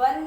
1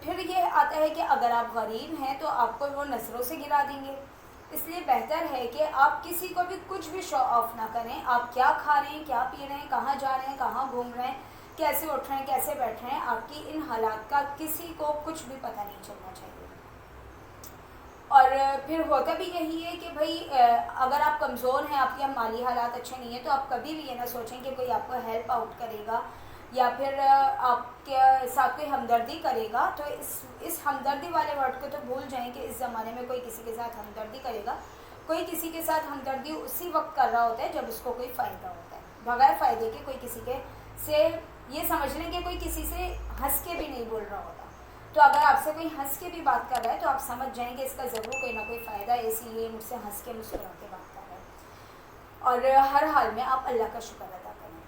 پھر یہ آتا ہے کہ اگر آپ غریب ہیں تو آپ کو وہ نظروں سے گرا دیں گے. اس لیے بہتر ہے کہ آپ کسی کو بھی کچھ بھی شو آف نہ کریں. آپ کیا کھا رہے ہیں, کیا پی رہے ہیں, کہاں جا رہے ہیں, کہاں گھوم رہے ہیں, کیسے اٹھ رہے ہیں, کیسے بیٹھ رہے ہیں, آپ کی ان حالات کا کسی کو کچھ بھی پتہ نہیں چلنا چاہیے. اور پھر ہوتا بھی یہی ہے کہ بھائی اگر آپ کمزور ہیں, آپ کے مالی حالات اچھے نہیں ہیں, تو آپ کبھی بھی یہ نہ سوچیں کہ کوئی آپ کو ہیلپ آؤٹ کرے گا یا پھر آپ کے ساتھ کوئی ہمدردی کرے گا. تو اس ہمدردی والے ورڈ کو تو بھول جائیں کہ اس زمانے میں کوئی کسی کے ساتھ ہمدردی کرے گا. کوئی کسی کے ساتھ ہمدردی اسی وقت کر رہا ہوتا ہے جب اس کو کوئی فائدہ ہوتا ہے. بغیر فائدے کے کوئی کسی کے سے یہ سمجھ لیں کہ کوئی کسی سے ہنس کے بھی نہیں بول رہا ہوتا. تو اگر آپ سے کوئی ہنس کے بھی بات کر رہا ہے تو آپ سمجھ جائیں کہ اس کا ضرور کوئی نہ کوئی فائدہ ہے, اسی لیے مجھ سے ہنس کے مسکرا کے بات کر رہا ہے. اور ہر حال میں آپ اللہ کا شکر ادا کریں.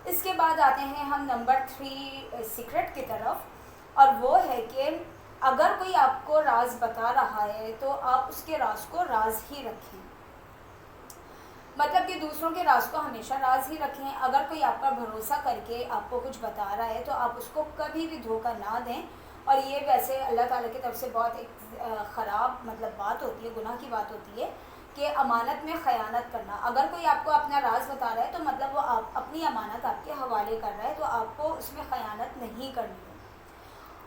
اس کے بعد آتے ہیں ہم نمبر 3 سیکرٹ کی طرف, اور وہ ہے کہ اگر کوئی آپ کو راز بتا رہا ہے تو آپ اس کے راز کو راز ہی رکھیں. مطلب کہ دوسروں کے راز کو ہمیشہ راز ہی رکھیں. اگر کوئی آپ پر بھروسہ کر کے آپ کو کچھ بتا رہا ہے تو آپ اس کو کبھی بھی دھوکہ نہ دیں. اور یہ ویسے اللہ تعالیٰ کی طرف سے بہت ایک خراب بات ہوتی ہے, گناہ کی بات ہوتی ہے کہ امانت میں خیانت کرنا. اگر کوئی آپ کو اپنا راز بتا رہا ہے تو مطلب وہ آپ اپنی امانت آپ کے حوالے کر رہا ہے, تو آپ کو اس میں خیانت نہیں کرنی ہے.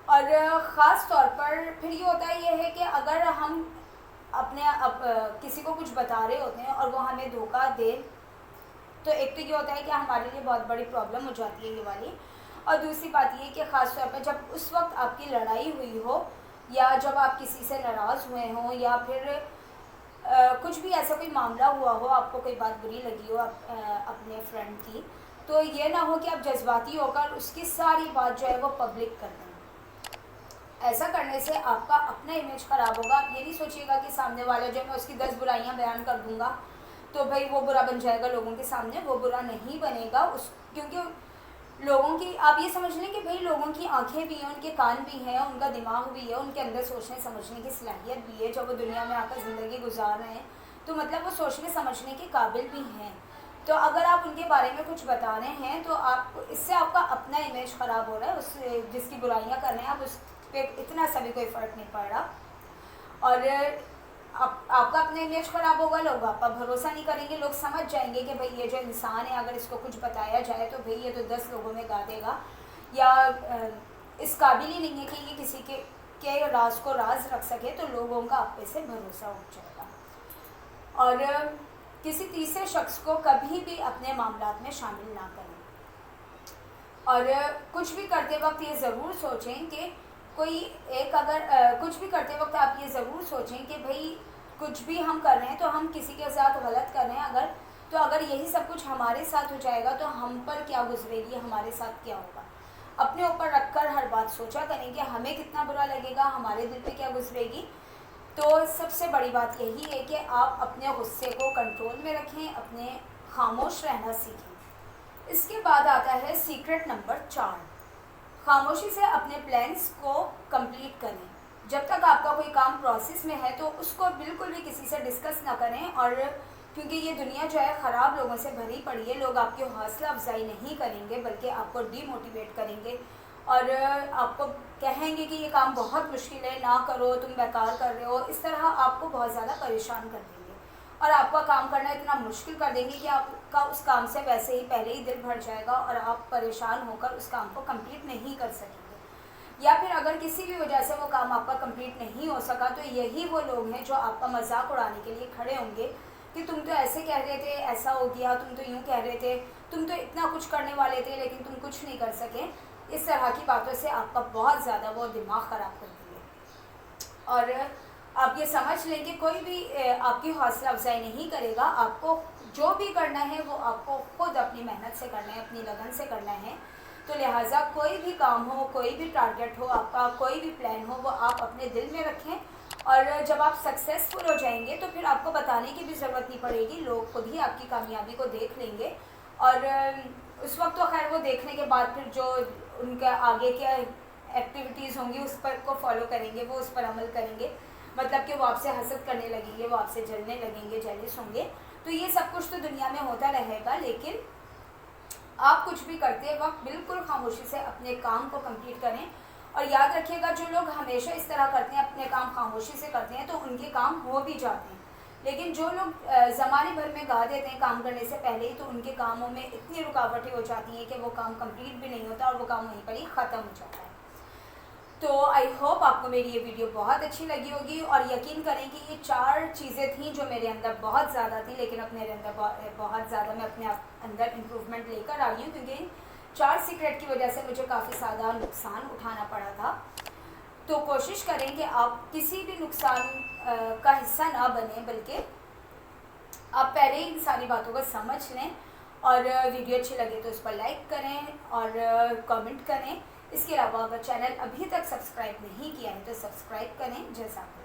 اور خاص طور پر پھر یہ ہوتا ہے یہ ہے کہ اگر ہم اپنے کسی کو کچھ بتا رہے ہوتے ہیں اور وہ ہمیں دھوکہ دے, تو ایک تو یہ ہوتا ہے کہ ہمارے لیے بہت بڑی پرابلم ہو جاتی ہے یہ والی. اور دوسری بات یہ کہ خاص طور پر جب اس وقت آپ کی لڑائی ہوئی ہو یا جب آپ کسی سے ناراض ہوئے ہوں یا پھر کچھ بھی ایسا کوئی معاملہ ہوا ہو, آپ کو کوئی بات بری لگی ہو اپنے فرینڈ کی, تو یہ نہ ہو کہ آپ جذباتی ہو کر اس کی ساری بات جو ہے وہ پبلک کر دیں. ایسا کرنے سے آپ کا اپنا امیج خراب ہوگا. آپ یہ نہیں سوچیے گا کہ سامنے والا جو میں اس کی 10 برائیاں بیان کر دوں گا تو بھائی وہ برا بن جائے گا لوگوں کے سامنے. وہ برا نہیں بنے گا کیونکہ لوگوں کی آپ یہ سمجھ لیں کہ بھائی لوگوں کی آنکھیں بھی ہیں, ان کے کان بھی ہیں, ان کا دماغ بھی ہے, ان کے اندر سوچنے سمجھنے کی صلاحیت بھی ہے. جب وہ دنیا میں آ کر زندگی گزار رہے ہیں تو مطلب وہ سوچنے سمجھنے کے قابل بھی ہیں. تو اگر آپ ان کے بارے میں کچھ بتا رہے ہیں تو آپ اس سے آپ کا اپنا امیج خراب ہو رہا ہے. اس جس کی برائیاں کر رہے ہیں آپ اس پہ اتنا سا بھی کوئی فرق نہیں پڑ رہا. اور آپ کا اپنا امیج خراب ہوگا, لوگ آپ پر بھروسہ نہیں کریں گے. لوگ سمجھ جائیں گے کہ بھئی یہ جو انسان ہے اگر اس کو کچھ بتایا جائے تو بھئی یہ تو 10 لوگوں میں گا دے گا, یا اس قابل ہی نہیں ہے کہ یہ کسی کے راز کو راز رکھ سکے. تو لوگوں کا آپ پہ سے بھروسہ اٹھ جائے گا. اور کسی تیسرے شخص کو کبھی بھی اپنے معاملات میں شامل نہ کریں. اور کچھ بھی کرتے وقت یہ ضرور سوچیں کہ کوئی ایک اگر کچھ بھی کرتے وقت آپ یہ ضرور سوچیں کہ بھئی کچھ بھی ہم کر رہے ہیں تو ہم کسی کے ساتھ غلط کر رہے ہیں, اگر یہی سب کچھ ہمارے ساتھ ہو جائے گا تو ہم پر کیا گزرے گی, ہمارے ساتھ کیا ہوگا. اپنے اوپر رکھ کر ہر بات سوچا کریں کہ ہمیں کتنا برا لگے گا, ہمارے دل پہ کیا گزرے گی. تو سب سے بڑی بات یہی ہے کہ آپ اپنے غصے کو کنٹرول میں رکھیں, اپنے خاموش رہنا سیکھیں. اس کے بعد آتا ہے سیکرٹ نمبر 4, خاموشی سے اپنے پلانس کو کمپلیٹ کریں. جب تک آپ کا کوئی کام پروسیس میں ہے تو اس کو بالکل بھی کسی سے ڈسکس نہ کریں. اور کیونکہ یہ دنیا جو ہے خراب لوگوں سے بھری پڑی ہے, لوگ آپ کی حوصلہ افزائی نہیں کریں گے بلکہ آپ کو ڈی موٹیویٹ کریں گے اور آپ کو کہیں گے کہ یہ کام بہت مشکل ہے, نہ کرو, تم بیکار کر رہے ہو. اس طرح آپ کو بہت زیادہ پریشان کر دیں گے اور آپ کا کام کرنا اتنا مشکل کر دیں گے کہ آپ کا اس کام سے ویسے ہی پہلے ہی دل بھر جائے گا اور آپ پریشان ہو کر اس کام کو کمپلیٹ نہیں کر سکیں گے. یا پھر اگر کسی بھی وجہ سے وہ کام آپ کا کمپلیٹ نہیں ہو سکا تو یہی وہ لوگ ہیں جو آپ کا مذاق اڑانے کے لیے کھڑے ہوں گے کہ تم تو ایسے کہہ رہے تھے, ایسا ہو گیا, تم تو یوں کہہ رہے تھے, تم تو اتنا کچھ کرنے والے تھے لیکن تم کچھ نہیں کر سکے. اس طرح کی باتوں سے آپ کا بہت زیادہ وہ دماغ خراب کر دیں گے. اور آپ یہ سمجھ لیں کہ کوئی بھی آپ کی حوصلہ افزائی نہیں کرے گا. آپ کو جو بھی کرنا ہے وہ آپ کو خود اپنی محنت سے کرنا ہے, اپنی لگن سے کرنا ہے. تو لہٰذا کوئی بھی کام ہو, کوئی بھی ٹارگیٹ ہو, آپ کا کوئی بھی پلان ہو, وہ آپ اپنے دل میں رکھیں. اور جب آپ سکسیزفل ہو جائیں گے تو پھر آپ کو بتانے کی بھی ضرورت نہیں پڑے گی, لوگ خود ہی آپ کی کامیابی کو دیکھ لیں گے. اور اس وقت تو خیر وہ دیکھنے کے بعد پھر جو ان کا آگے کیا ایکٹیویٹیز ہوں گی اس پر کو فالو کریں گے, وہ اس پر عمل کریں گے. مطلب کہ وہ آپ سے حسد کرنے لگیں گے, وہ آپ سے جلنے لگیں گے, جیلس ہوں گے. تو یہ سب کچھ تو دنیا میں ہوتا رہے گا, لیکن آپ کچھ بھی کرتے وقت بالکل خاموشی سے اپنے کام کو کمپلیٹ کریں. اور یاد رکھیے گا جو لوگ ہمیشہ اس طرح کرتے ہیں، اپنے کام خاموشی سے کرتے ہیں، تو ان کے کام ہو بھی جاتے ہیں، لیکن جو لوگ زمانے بھر میں گا دیتے ہیں کام کرنے سے پہلے ہی، تو ان کے کاموں میں اتنی رکاوٹیں ہو جاتی ہیں کہ وہ کام کمپلیٹ بھی نہیں ہوتا اور وہ کام وہیں پر ہی ختم ہو جاتا ہے۔ تو آئی ہوپ آپ کو میری یہ ویڈیو بہت اچھی لگی ہوگی، اور یقین کریں کہ یہ 4 چیزیں تھیں جو میرے اندر بہت زیادہ تھیں، لیکن اب میرے اندر بہت زیادہ میں اپنے اندر امپروومنٹ لے کر آئی ہوں، کیونکہ 4 سیکرٹ کی وجہ سے مجھے کافی زیادہ نقصان اٹھانا پڑا تھا۔ تو کوشش کریں کہ آپ کسی بھی نقصان کا حصہ نہ بنیں، بلکہ آپ پہلے ہی ان ساری باتوں کو سمجھ لیں، اور ویڈیو اچھی لگے تو اس پر لائک کریں اور کامنٹ کریں۔ اس کے علاوہ اگر چینل ابھی تک سبسکرائب نہیں کیا ہے تو سبسکرائب کریں۔ جزاک اللہ۔